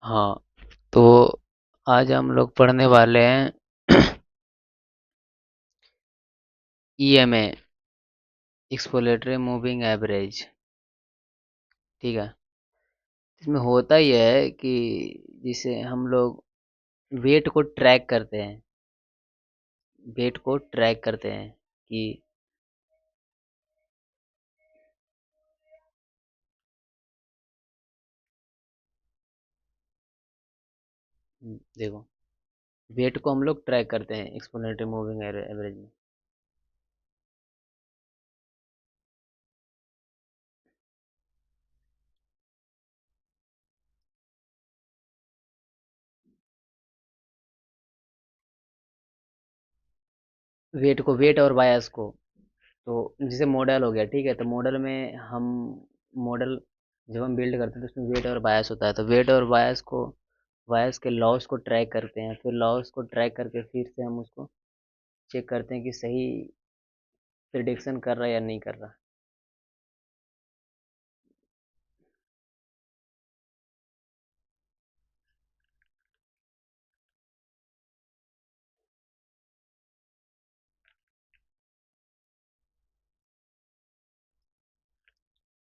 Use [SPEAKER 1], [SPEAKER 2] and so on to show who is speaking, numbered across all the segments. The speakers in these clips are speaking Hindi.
[SPEAKER 1] हाँ, तो आज हम लोग पढ़ने वाले हैं ईएमए, एक्सप्लेनेटरी मूविंग एवरेज। ठीक है। इसमें होता यह है कि जिसे हम लोग वेट को ट्रैक करते हैं, वेट को ट्रैक करते हैं कि देखो, वेट को हम लोग ट्रैक करते हैं एक्सप्लेनेटरी मूविंग एवरेज में। वेट को, वेट और बायस को, तो जैसे मॉडल हो गया, ठीक है, तो मॉडल में हम मॉडल जब हम बिल्ड करते हैं तो उसमें वेट और बायस होता है, तो वेट और बायस को, बायस के लॉस को ट्रैक करते हैं, फिर लॉस को ट्रैक करके फिर से हम उसको चेक करते हैं कि सही प्रिडिक्शन कर रहा है या नहीं कर रहा।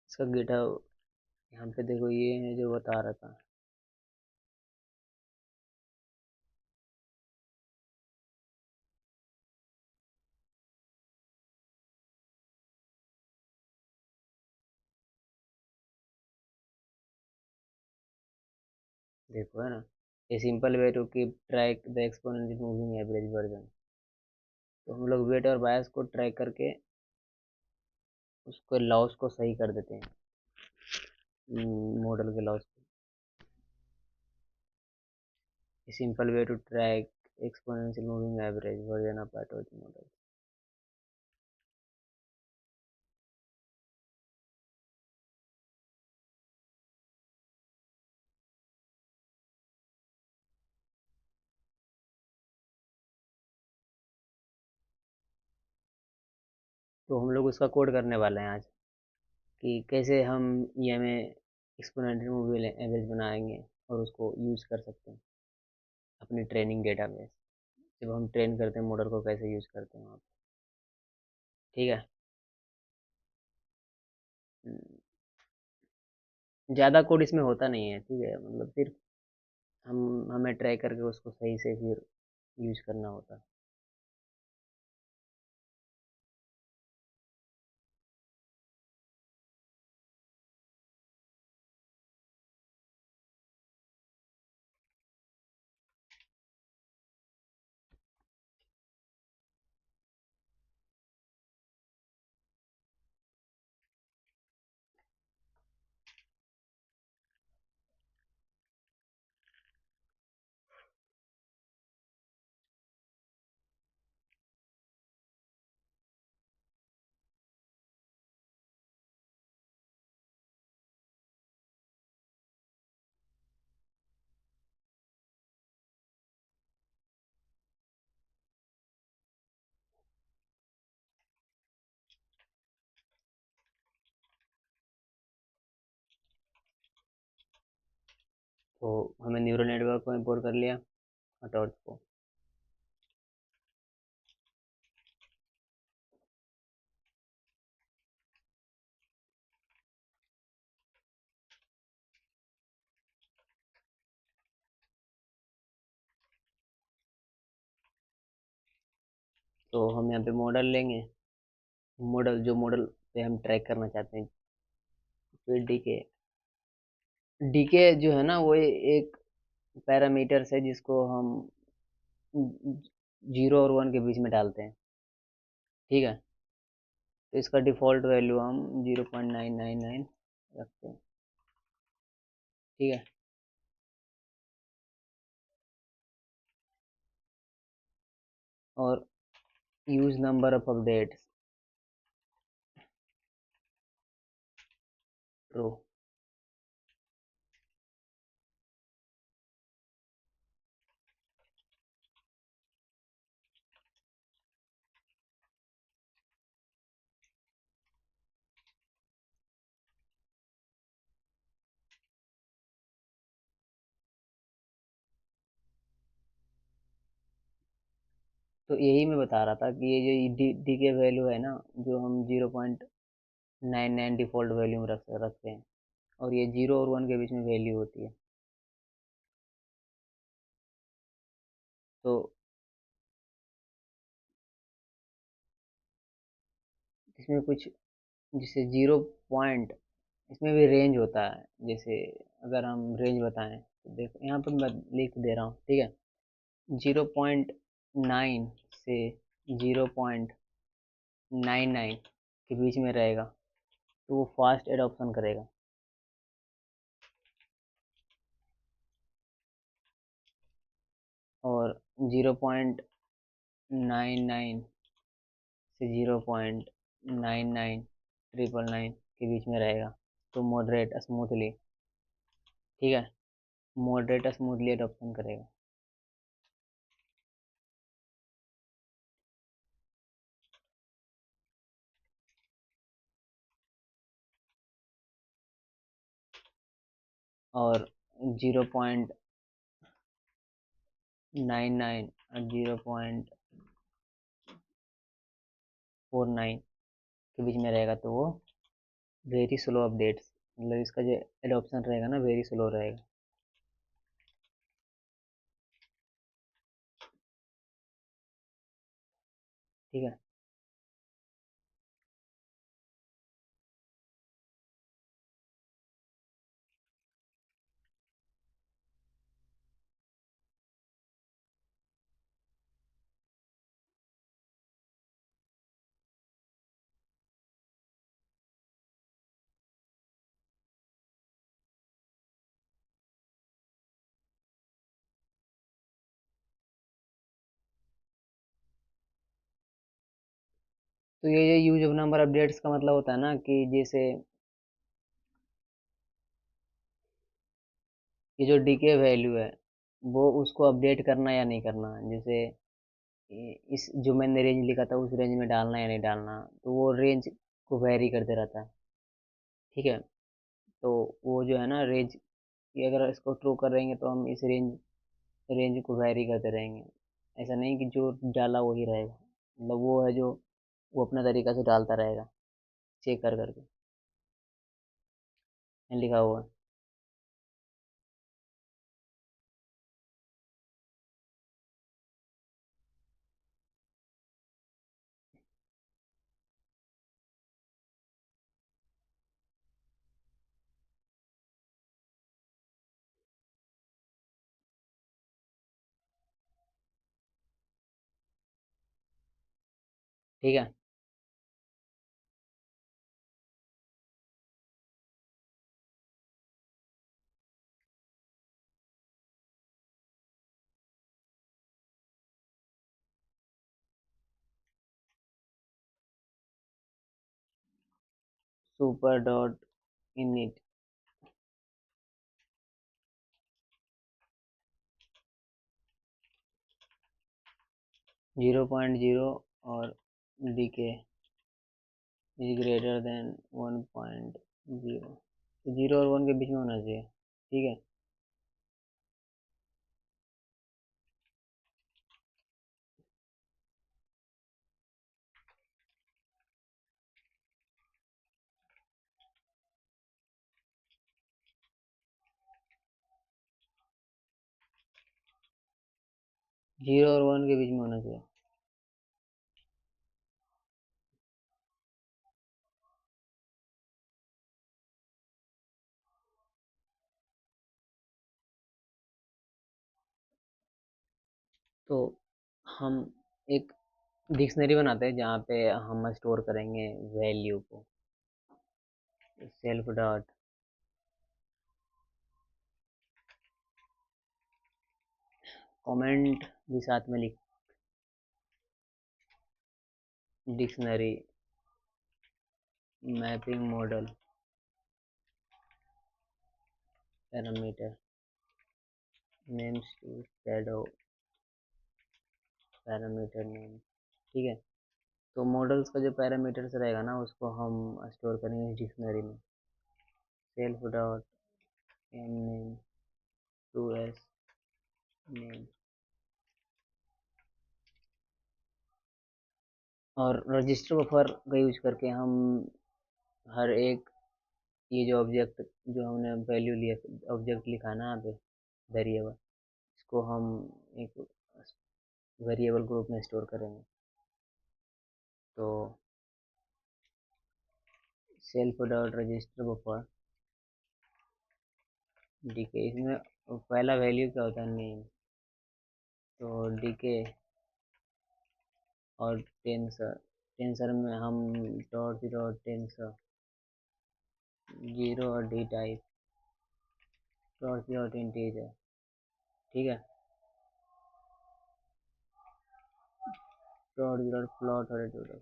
[SPEAKER 1] इसका गिटहब यहाँ पे देखो, ये है जो बता रहा था। देखो, है ना, a simple way to keep track the exponential moving average version. तो हम लोग वेट और बायस को ट्रैक करके उसके लॉस को सही कर देते हैं, मॉडल के लॉस को। A simple way to track exponential moving average version of Pytorch model। तो हम लोग उसका कोड करने वाले हैं आज, कि कैसे हम ईएमए एक्सपोनेंशियल मूविंग एवरेज बनाएंगे और उसको यूज कर सकते हैं अपनी ट्रेनिंग डेटा में। जब हम ट्रेन करते हैं मॉडल को, कैसे यूज करते हैं वहाँ पे। ठीक है। ज़्यादा कोड इसमें होता नहीं है, ठीक है, मतलब सिर्फ हम हमें ट्राई करके उसको सही से फिर यूज करना होता है। तो हमें न्यूरल नेटवर्क को इम्पोर्ट कर लिया, टॉर्च को। तो हम यहाँ पे मॉडल लेंगे, मॉडल जो मॉडल पे हम ट्रैक करना चाहते हैं, फिर डीके। डीके जो है ना, वो एक पैरामीटर्स है जिसको हम जीरो और वन के बीच में डालते हैं। ठीक है। तो इसका डिफ़ॉल्ट वैल्यू हम 0.999 रखते हैं। ठीक है। और use number of updates, true. तो यही मैं बता रहा था कि ये जो डी के वैल्यू है ना, जो हम 0.99 डिफ़ॉल्ट वैल्यू में रखते हैं, और ये 0 और 1 के बीच में वैल्यू होती है। तो इसमें कुछ, जैसे 0 पॉइंट, इसमें भी रेंज होता है। जैसे अगर हम रेंज बताएं तो देखो यहाँ पर मैं लिख दे रहा हूँ, ठीक है। 0.9 से 0.99 के बीच में रहेगा, तो वो फास्ट एडॉप्शन करेगा। और 0.99 से 0.99999 के बीच में रहेगा, तो मॉडरेट स्मूथली, ठीक है, मॉडरेट स्मूथली एडॉप्शन करेगा। और 0.99 और 0.49 के बीच में रहेगा, तो वो वेरी स्लो अपडेट्स, मतलब इसका जो एडॉप्शन रहेगा ना, वेरी स्लो रहेगा। ठीक है। तो ये यूज ऑफ नंबर अपडेट्स का मतलब होता है ना कि जैसे ये जो डीके वैल्यू है, वो उसको अपडेट करना या नहीं करना। जैसे इस जो मैंने रेंज लिखा था, उस रेंज में डालना या नहीं डालना, तो वो रेंज को वैरी करते रहता है। ठीक है। तो वो जो है ना रेंज, ये अगर इसको ट्रू कर रहेंगे तो हम इस रेंज रेंज को वैरी करते रहेंगे। ऐसा नहीं कि जो डाला वही रहेगा, मतलब वो है जो वो अपना तरीका से डालता रहेगा, चेक कर करके। यहाँ लिखा हुआ है। ठीक है। सुपर डॉट इनिट 0.0 और डीके इज ग्रेटर देन 1.0, तो 0 और 1 के बीच में होना चाहिए। ठीक है। 0 और 1 के बीच में होना चाहिए। तो हम एक डिक्शनरी बनाते हैं जहाँ पे हम स्टोर करेंगे वैल्यू को। सेल्फ डॉट कमेंट भी साथ में लिख, dictionary mapping model parameter names to shadow parameter name. ठीक है। तो मॉडल्स का जो पैरामीटर्स रहेगा ना, उसको हम स्टोर करेंगे डिक्शनरी में। Self dot M name to S name. और रजिस्टर बफर का यूज करके हम हर एक ये जो ऑब्जेक्ट जो हमने वैल्यू लिया ऑब्जेक्ट लिखा है ना यहाँ पे वेरिएबल, इसको हम एक वेरिएबल ग्रुप में स्टोर करेंगे। तो self dot register buffer DK, इसमें पहला वैल्यू क्या होता है, नेम। तो डीके और टेंसर, टेंसर में हम डॉट टेंसर जीरो और डी टाइप डॉट इंटीजर, ठीक है। डॉट प्लॉट और प्लॉट,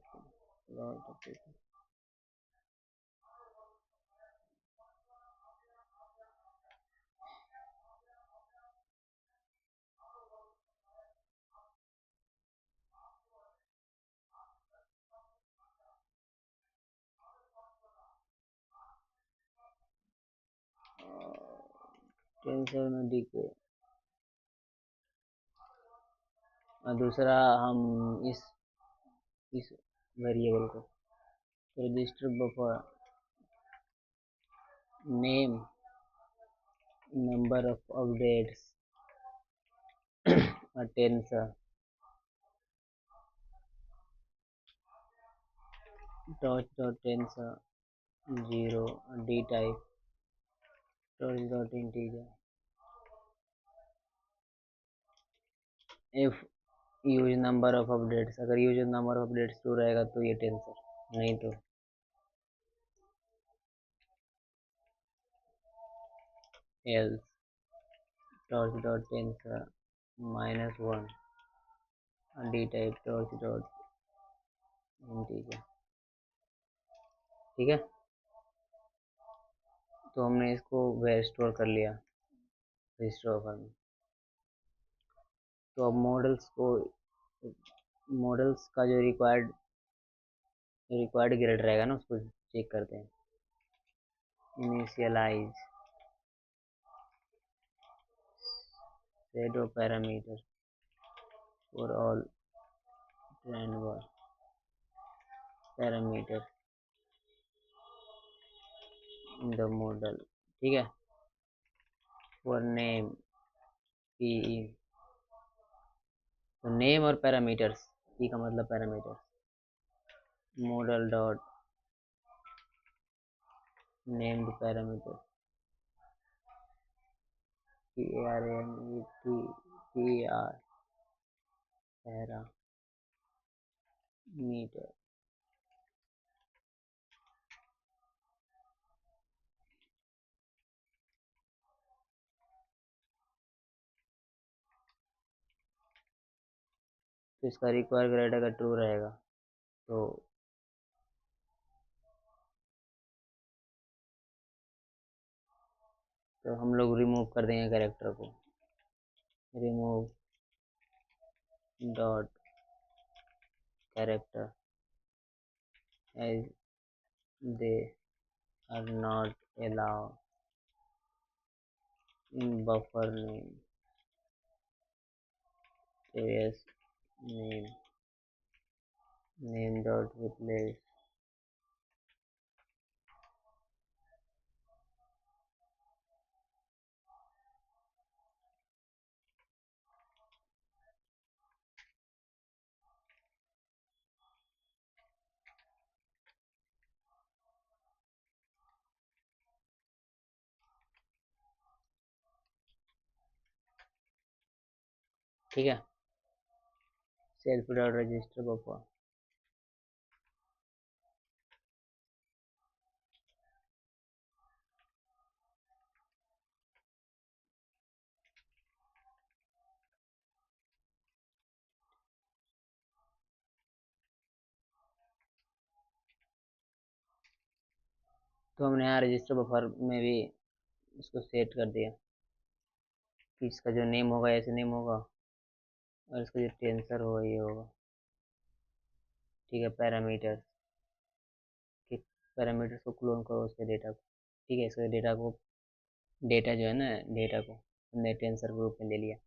[SPEAKER 1] टेंसर में डीके। और दूसरा हम इस वेरिएबल को register buffer name number of updates और tensor dot tensor zero d type dot integer. If use number of updates, अगर use number of updates true रहेगा तो ये टेंसर, नहीं तो else dot tensor -1 d type dot integer, ठीक है। तो हमने इसको वेर स्टोर कर लिया रजिस्टर बफर में। तो अब मॉडल्स का जो रिक्वायर्ड ग्रेड रहेगा ना उसको चेक करते हैं। Initialize set of parameter for all trainable parameter in the model, ठीक है। फॉर नेम पी, तो नेम और पैरामीटर्स, पी का मतलब parameter, model dot named parameter p a r m e t p r parameter. तो इसका रिक्वायर ग्रेड अगर ट्रू रहेगा तो हम लोग रिमूव कर देंगे कैरेक्टर को, remove dot character as they are not allowed in buffer name name dot replace, ठीक है। सेल्फ डॉट रजिस्टर बफर, तो हमने यहाँ रजिस्टर बफर में भी इसको सेट कर दिया कि इसका जो नेम होगा ऐसे नेम होगा और इसका जो टेंसर होगा ये होगा, ठीक है। पैरामीटर्स को क्लोन करो उसके डेटा को, ठीक है। इसके डेटा जो है ना, डेटा को हमने टेंसर ग्रुप में ले लिया।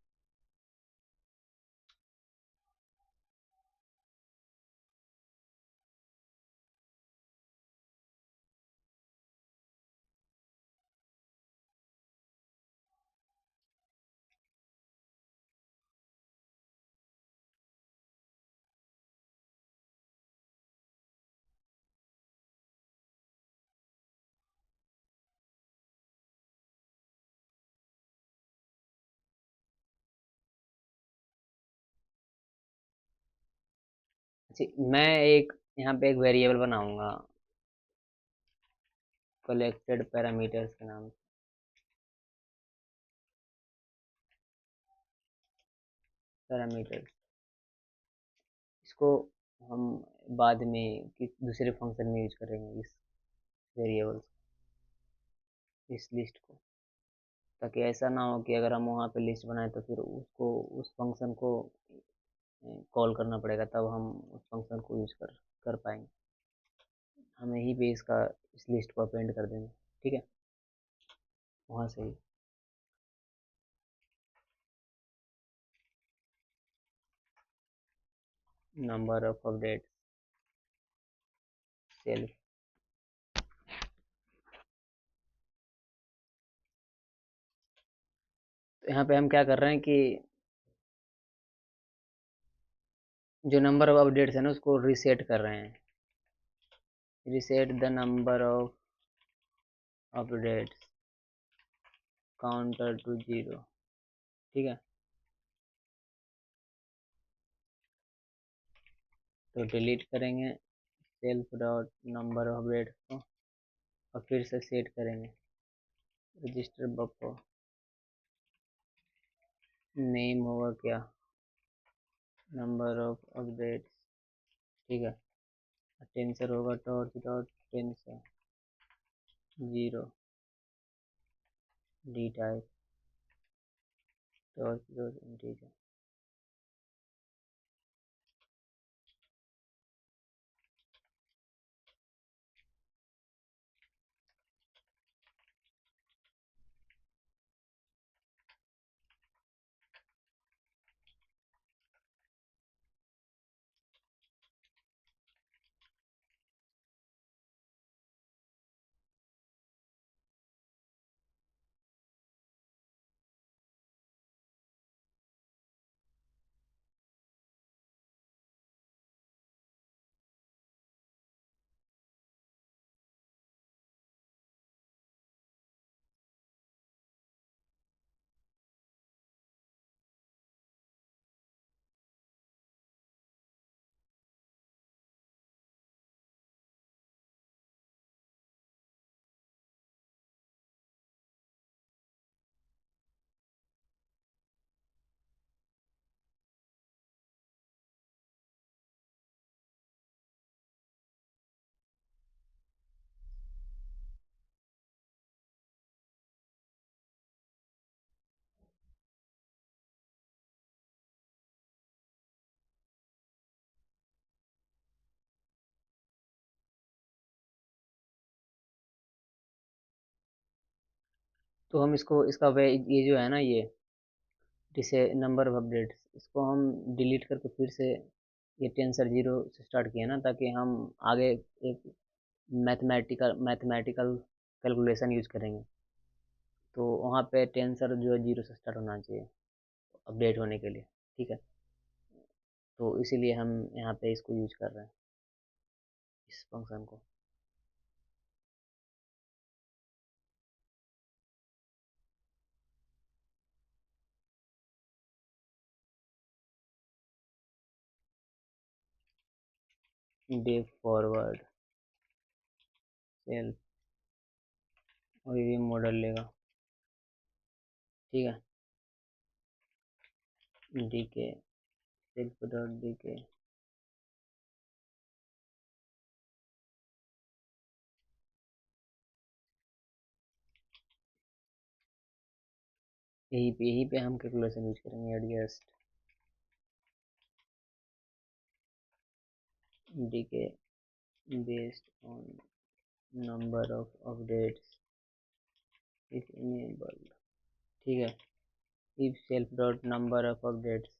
[SPEAKER 1] मैं एक यहाँ पे एक वेरिएबल बनाऊंगा कलेक्टेड पैरामीटर्स के नाम से। पैरामीटर्स, इसको हम बाद में किस दूसरे फंक्शन में यूज करेंगे, इस वेरिएबल्स, इस लिस्ट को, ताकि ऐसा ना हो कि अगर हम वहाँ पे लिस्ट बनाए तो फिर उसको, उस फंक्शन को कॉल करना पड़ेगा, तब हम उस फंक्शन को यूज कर पाएंगे। हम यहीं पे इसका, इस लिस्ट को अपेंड कर देंगे, ठीक है, वहाँ से ही। Number of update self. तो यहाँ पे हम क्या कर रहे हैं कि जो नंबर ऑफ अपडेट्स है ना उसको रीसेट कर रहे हैं। Reset the number of updates counter to zero, ठीक है। तो डिलीट करेंगे self dot number of updates को, और फिर से सेट करेंगे रजिस्टर बफर। नेम होगा क्या, नंबर ऑफ अपडेट्स, ठीक है। टेंसर होगा torch dot tensor zero, d type torch dot integer. तो हम इसको, इसका वे ये जो है ना, जिसे नंबर ऑफ अपडेट्स, इसको हम डिलीट करके फिर से ये टेंसर जीरो से स्टार्ट किया ना, ताकि हम आगे एक मैथमेटिकल कैलकुलेशन यूज करेंगे। तो वहाँ पे टेंसर जो है जीरो से स्टार्ट होना चाहिए अपडेट होने के लिए, ठीक है। तो इसीलिए हम यहाँ पे इसको यूज कर रहे हैं, इस फंक्शन को। डेव फॉरवर्ड सेल्फ, और ये मॉडल लेगा, ठीक है। डीके सेल्फ डॉट डीके, यहीं पे हम कैलकुलेशन यूज करेंगे। Adjust D K based on number of updates if enabled, ठीक है। If self dot number of updates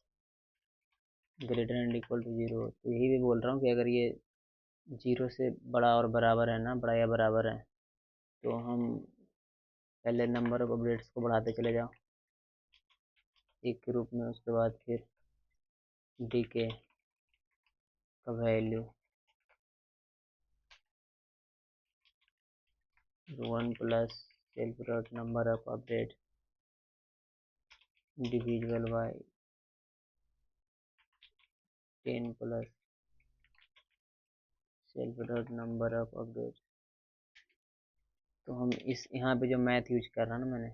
[SPEAKER 1] greater and equal to zero, तो यही भी बोल रहा हूँ कि अगर ये जीरो से बड़ा और बराबर है ना, बड़ा या बराबर है, तो हम पहले नंबर ऑफ अपडेट्स को बढ़ाते चले जाओ एक के रूप में, उसके बाद फिर डीके का value 1 plus self dot number of update divisible by 10 plus self dot number of update. तो हम इस यहाँ पे जो मैथ यूज कर रहा ना मैंने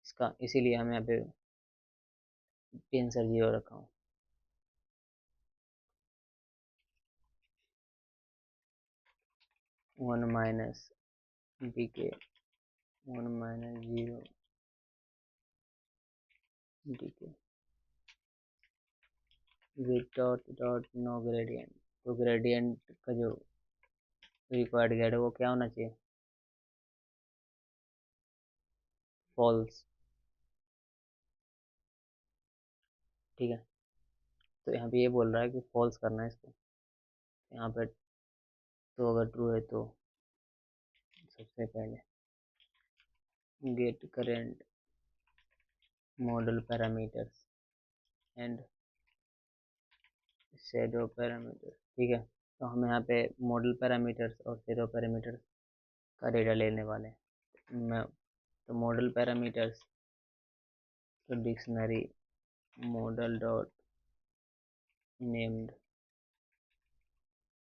[SPEAKER 1] इसका, इसीलिए हम यहाँ पे टेंसर जीरो रखा हूँ। वन माइनस डी के, one minus zero D K with dot dot no gradient. तो ग्रेडियंट का जो रिक्वायर्ड गेट है वो क्या होना चाहिए, फॉल्स। ठीक है, तो यहाँ पे ये बोल रहा है कि फॉल्स करना है इसको। यहाँ पे तो अगर ट्रू है तो सबसे पहले get current model parameters and shadow parameters. ठीक है, तो हम यहाँ पे मॉडल पैरामीटर्स और शैडो पैरामीटर्स का डेटा लेने वाले हैं। मैं तो मॉडल पैरामीटर्स तो dictionary model dot named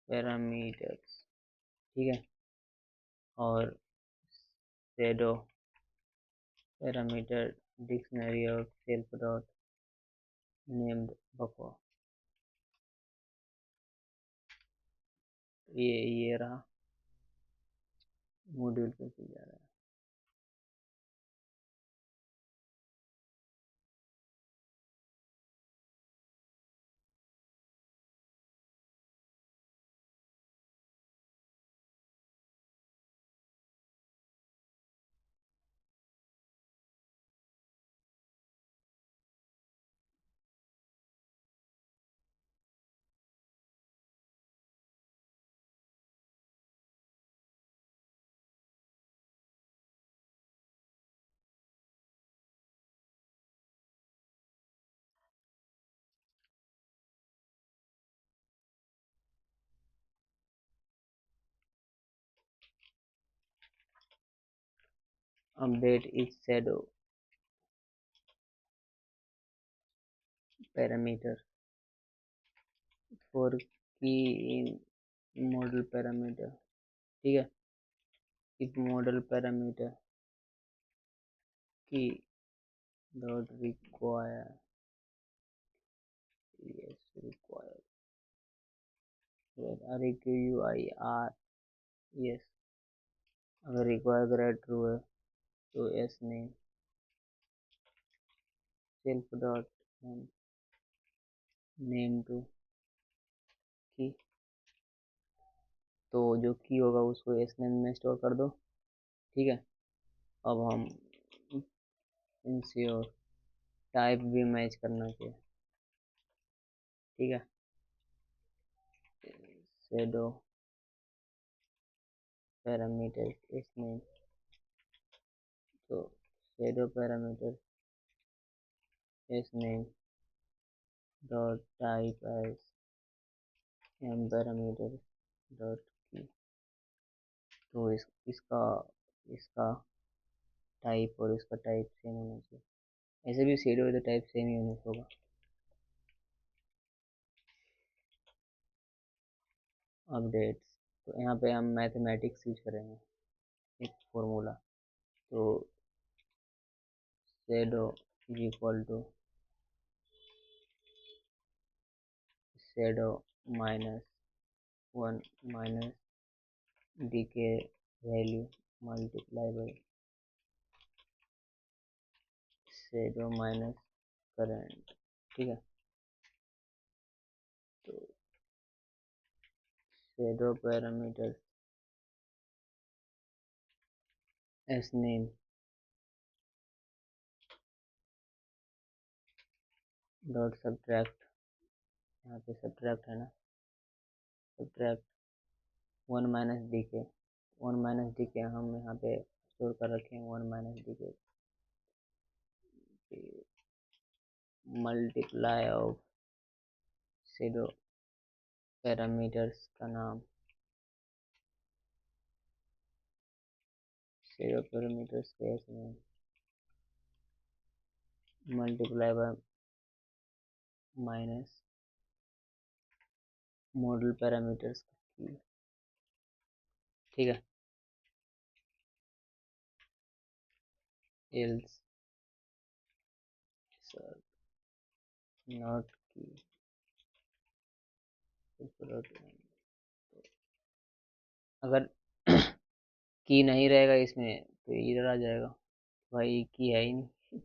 [SPEAKER 1] parameters. ठीक है, और shadow parameter dictionary of self dot named buffer. ये रहा मॉड्यूल पे जा रहा है। Update is shadow parameter for key in model parameter. ठीक है, इफ मॉडल पैरामीटर की dot require, yes required, require, yes, अगर रिक्वायर करें ट्रू है तो S name self dot name to key. तो जो की होगा उसको एस नेम में स्टोर कर दो। ठीक है, अब हम इंश्योर टाइप भी मैच करना चाहिए। ठीक है, शैडो पैरामीटर एस नेम, तो shadow parameter S name dot type as M parameter dot key. तो इसका इसका टाइप और इसका टाइप सेम होना चाहिए। ऐसे भी शेडो है तो टाइप सेम ही होना होगा। अपडेट्स, तो यहाँ पे हम मैथमेटिक्स यूज करेंगे एक फॉर्मूला। तो shadow is equal to shadow minus one minus D के value multiply by shadow minus current. ठीक है, तो shadow parameter S name dot subtract, यहाँ पे सब्ट्रैक्ट है ना, सब्ट्रैक्ट वन माइनस डी के। वन माइनस डी के हम यहाँ पे स्टोर कर रखे हैं, वन माइनस डी के मल्टीप्लाई ऑफ शेडो पैरामीटर्स का नाम, शेडो पैरामीटर्स के s name multiply by minus model parameters की। ठीक है। एल्स नॉट की अगर की नहीं रहेगा इसमें तो इधर आ जाएगा। भाई की है ही नहीं।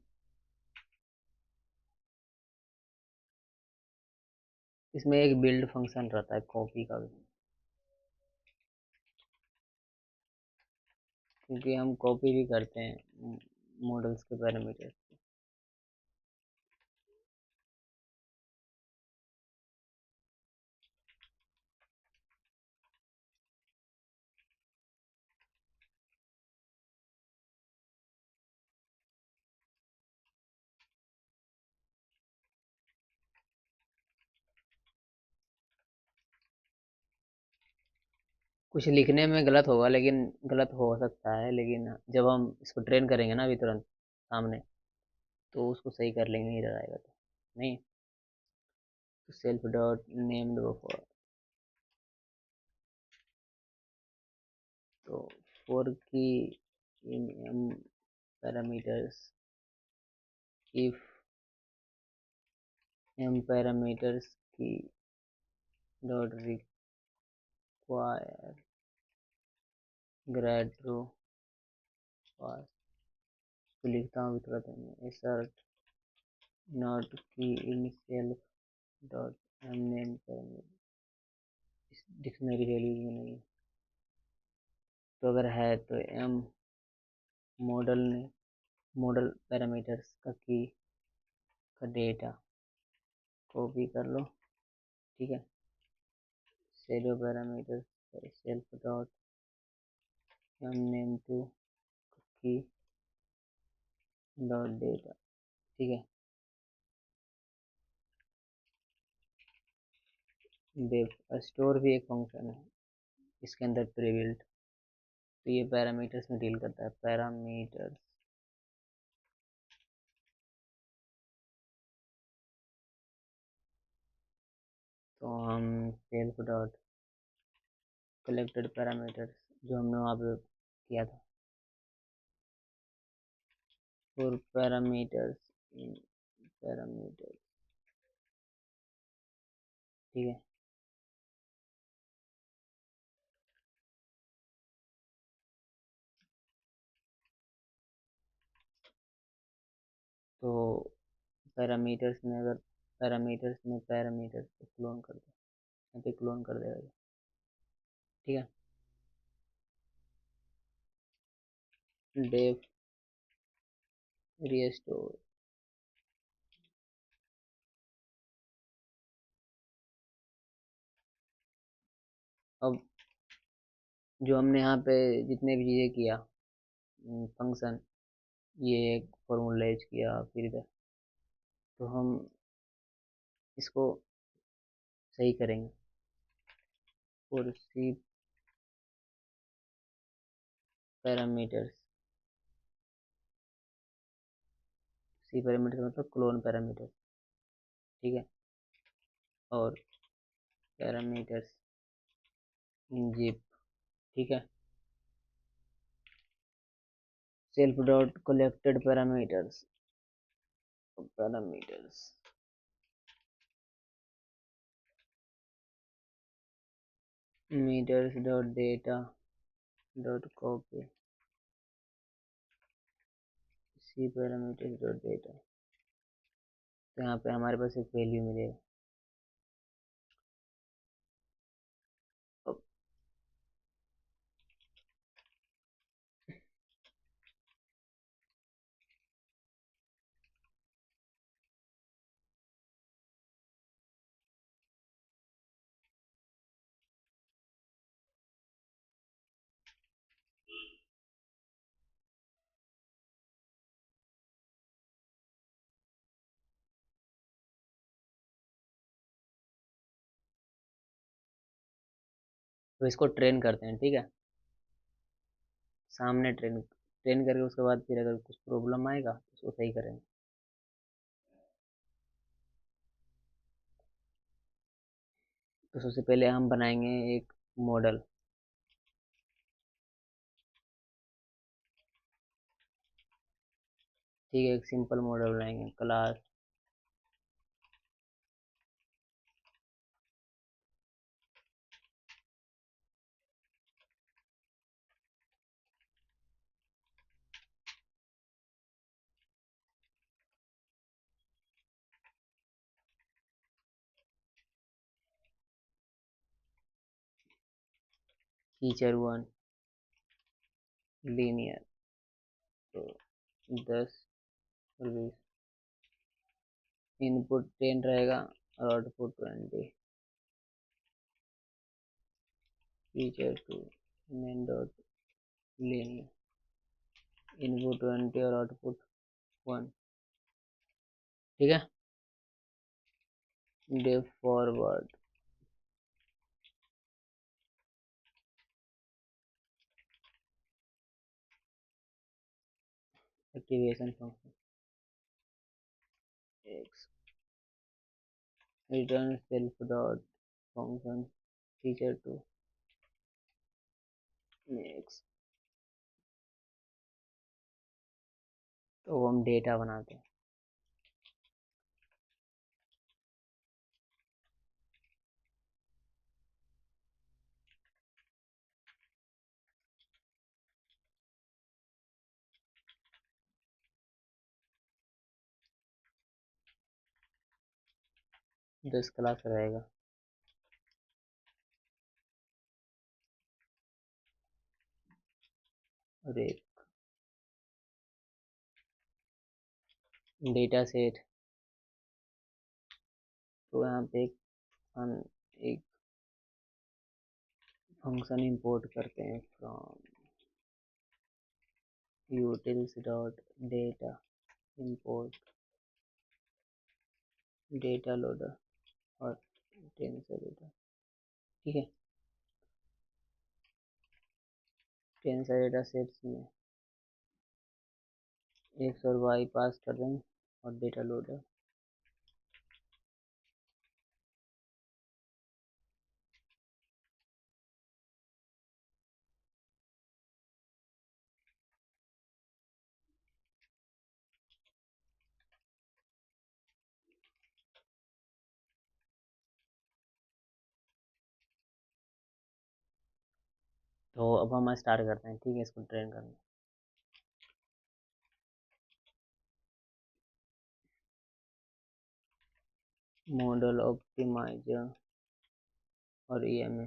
[SPEAKER 1] इसमें एक बिल्ड फंक्शन रहता है कॉपी का भी, क्योंकि हम कॉपी भी करते हैं मॉडल्स के पैरामीटर। कुछ लिखने में गलत होगा, लेकिन गलत हो सकता है, लेकिन जब हम इसको ट्रेन करेंगे ना अभी तुरंत सामने, तो उसको सही कर लेंगे, इधर आएगा तो नहीं। तो सेल्फ डॉट नेम्ड बफर, तो for key in M parameters if M parameters key dot require grad true pass, तो लिखता हूँ तुरंत में assert not key in self dot M name parameter, इस डिक्शनरी वैल्यूज में नहीं है। तो अगर है तो एम मॉडल ने मॉडल पैरामीटर्स का की का डेटा कॉपी कर लो, ठीक है। Shadow parameters self dot M name to key dot data, ठीक है। डेफ स्टोर भी एक फंक्शन है इसके अंदर प्रीबिल्ट, तो ये पैरामीटर्स में डील करता है। पैरामीटर्स तो हम सेल्फ डॉट कलेक्टेड पैरामीटर्स जो हमने वहाँ पे किया था फॉर पैरामीटर्स इन पैरामीटर्स, ठीक है। तो पैरामीटर्स में अगर पैरामीटर्स को क्लोन कर दो, यहाँ पे क्लोन कर देगा ये, ठीक है। डेफ रिस्टोर, अब जो हमने यहाँ पे जितने भी चीज़ें किया फंक्शन, ये एक फॉर्मूलाइज किया फिर इधर, तो हम इसको सही करेंगे। और सी पैरामीटर्स, सी पैरामीटर मतलब क्लोन पैरामीटर, ठीक है। और पैरामीटर्स इन जिप, ठीक है। Self dot collected parameters parameters meters dot data dot copy c parameters dot data, तो यहाँ पे हमारे पास एक वैल्यू मिलेगा। अब तो इसको ट्रेन करते हैं, ठीक है। सामने ट्रेन ट्रेन करके उसके बाद फिर अगर कुछ प्रॉब्लम आएगा तो उसको सही करेंगे। तो सबसे पहले हम बनाएंगे एक मॉडल, ठीक है, एक सिंपल मॉडल बनाएंगे। क्लास टीचर वन लीनियर, तो 10 और 20, इनपुट 10 रहेगा और output 20। Teacher two main dot linear, input 20 और आउटपुट 1। ठीक है। Def forward, activation function, X return self dot function teacher two next. तो हम डेटा बनाते हैं। दस क्लास रहेगा। और एक डेटा सेट, तो यहाँ पे हम एक फंक्शन इंपोर्ट करते हैं from utils dot data import data loader और टेंसर डेटा। ठीक है। टेंसर डेटा सेट्स में एक्स और वाई पास कर देंगे और डेटा लोडर। तो अब हम स्टार्ट करते हैं। ठीक है, इसको ट्रेन करना। मॉडल ऑप्टिमाइजर और EMA।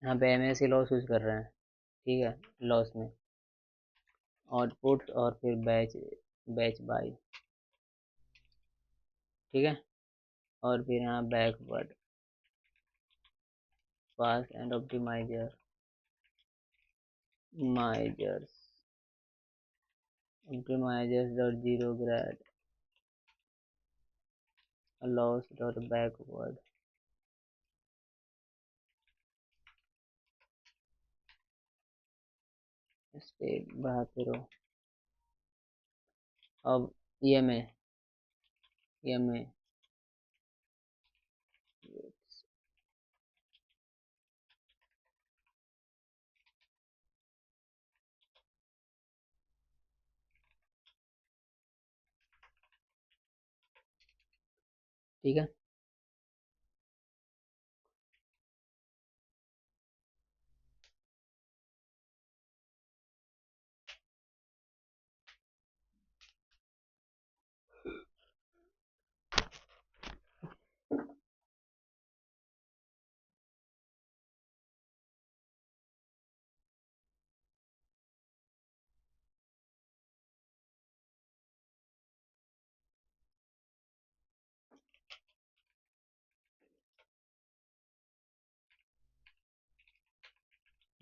[SPEAKER 1] यहाँ पे MSC लॉस यूज कर रहे हैं। ठीक है, लॉस में आउटपुट और फिर बैच बैच बाई। ठीक है। और फिर यहाँ बैकवर्ड पास एंड ऑप्टिमाइजर माइजर्स optimizers dot zero grad loss dot backward step बढ़ाते रहो। अब ये में ये में ठीक है।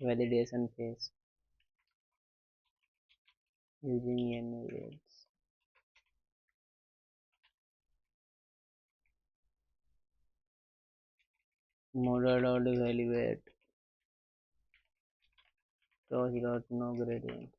[SPEAKER 1] Validation phase using emulates. Model dot evaluate cross dot no gradient.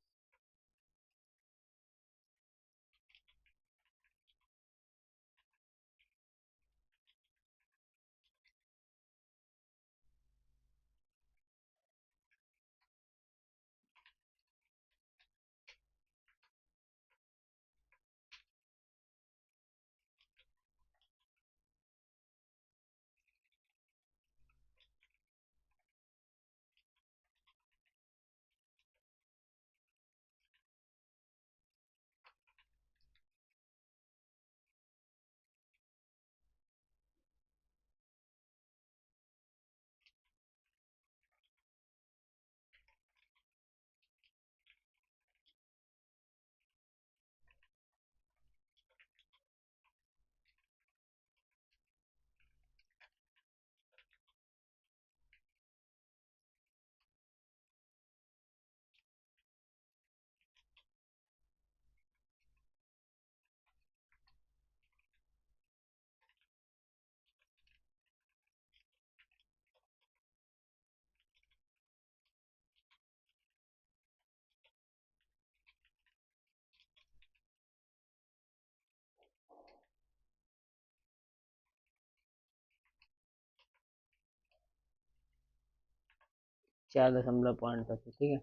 [SPEAKER 1] चार दशमलव पॉइंट तक, ठीक है।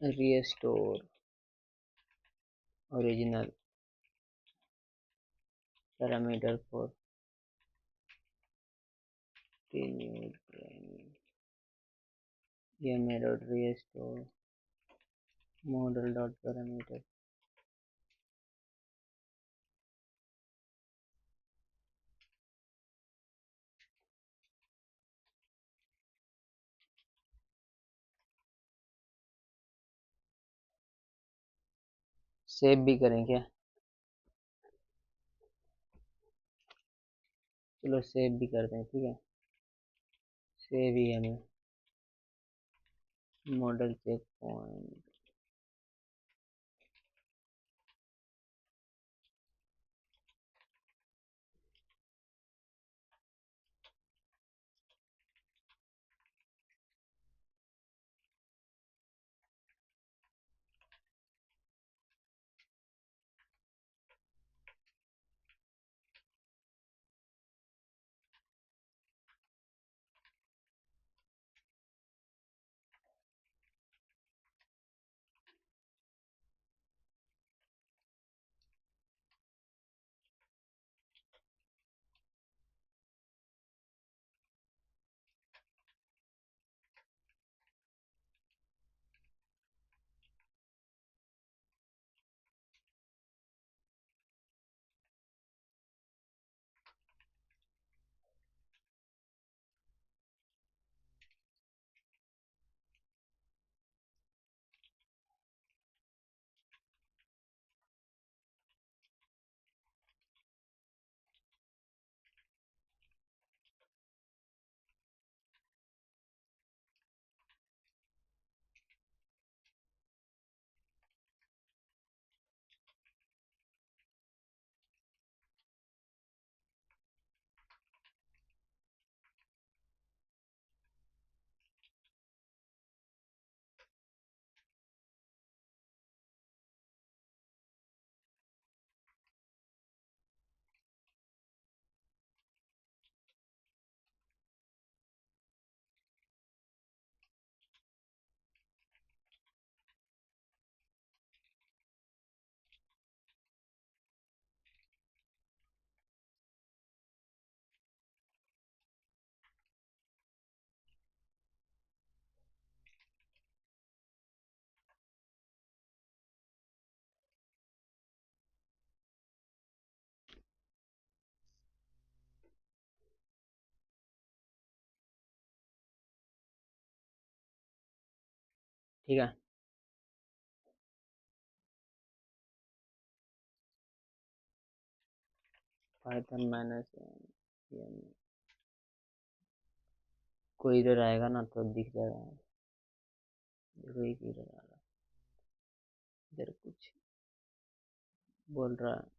[SPEAKER 1] रीस्टोर ओरिजिनल पैरामीटर फॉर ये मेरा restore model dot parameter. Save भी करें क्या? चलो सेव भी करते हैं, ठीक है। सेव ही हमें मॉडल चेक पॉइंट। ठीक है। पाइथन माइनस कोई इधर आएगा ना तो दिख जाएगा। देखो एक इधर आ रहा है, इधर कुछ बोल रहा है।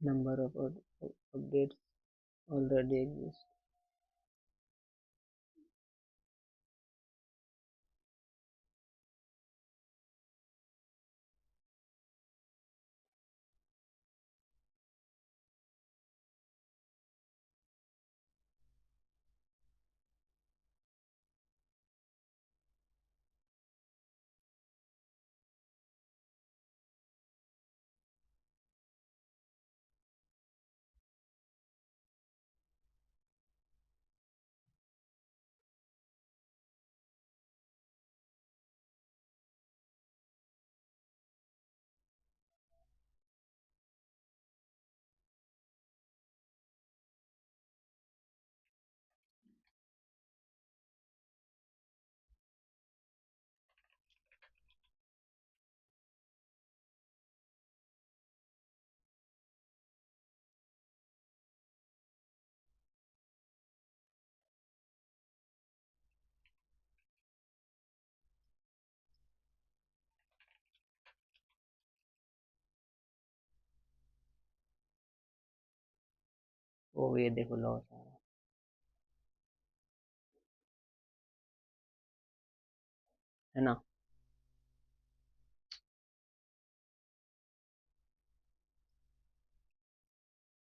[SPEAKER 1] Number of updates already exist. ओ ये देखो लॉस आ रहा है ना।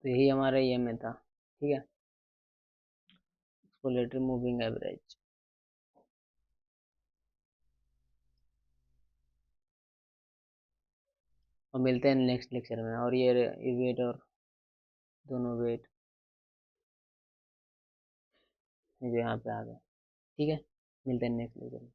[SPEAKER 1] तो यही हमारा ये में था। ठीक है। एक्सपोलेटरी मूविंग एवरेज। और मिलते हैं नेक्स्ट लेक्चर में। और ये वेट और दोनों वेट जो यहाँ पे आ गए। ठीक है। मिलते हैं नेक्स्ट लेक्चर में।